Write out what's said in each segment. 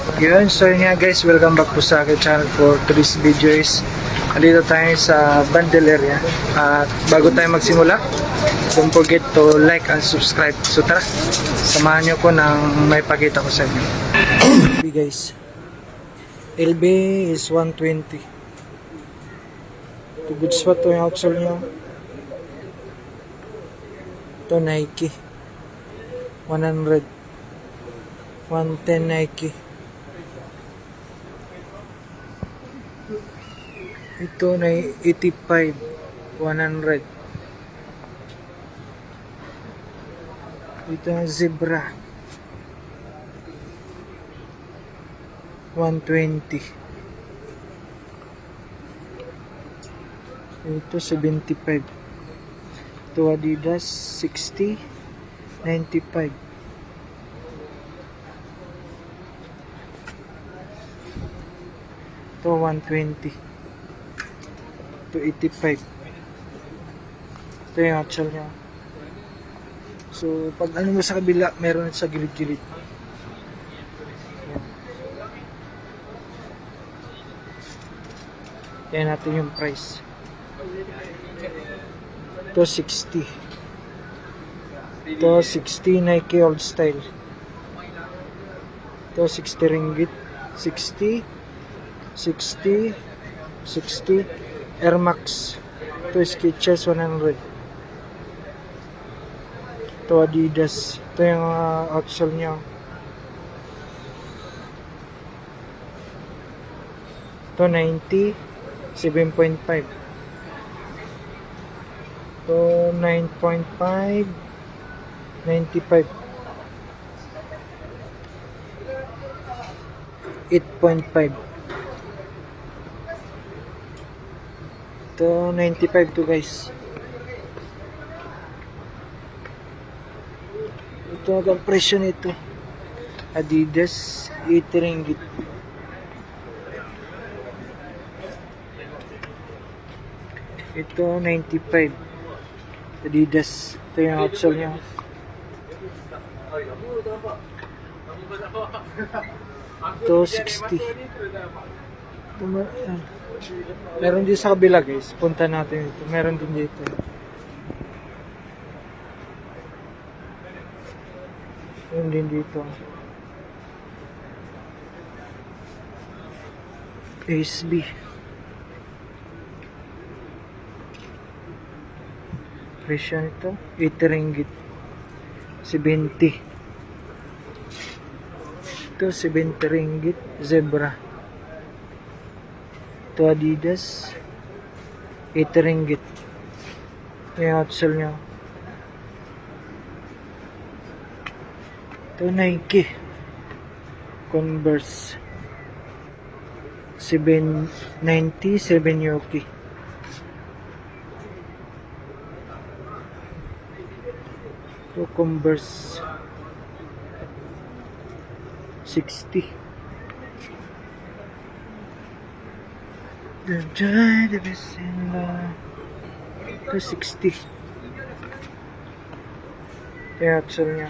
Yun, so yun nga guys, welcome back po sa akin channel for today's video is nandito tayo sa Bandel area. At bago tayo magsimula, don't forget to like and subscribe. So tara, samahan nyo ko ng may pakita ko sa inyo. Okay guys, LB is 120. To good spot to yung outsole nyo. Ito Nike 100, 110 Nike. Ito na 85, 100. Ito na Zebra 120. Ito 75. Ito Adidas 60, 95. Ito 120. 85. Ito yung actual niya. So, pag ano mo sa kabila, meron sa gilid-gilid. Yan natin yung price. Ito 60. Ito 60 Nike Old Style. Ito 60 ringgit. 60, 60, 60. Air Max. Ito Skechers 100. Ito Adidas. Ito yung outsole niya. Ito 90, 7.5. Ito 9.5, 95. 8.5. Ito 95 to guys. Ito ang presyo nito. Adidas 80 ringgit. Ito 95. Adidas. Ito yung outsole niya. Ito 60. Ito meron din sa kabila guys. Punta natin ito. Meron din dito. Meron din dito. SB. Presyo nito 80 ringgit. 70. Ito 70 ringgit. Zebra. Ito Adidas 80 ringgit. Yung outsole nyo. Ito Nike Converse 790, 7 Yoki. Ito Converse 60. The joy that is in love. Ito 60. Kaya outsole niya.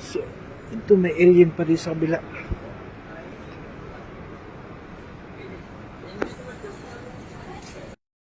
So, ito may alien pa rin sa kabila.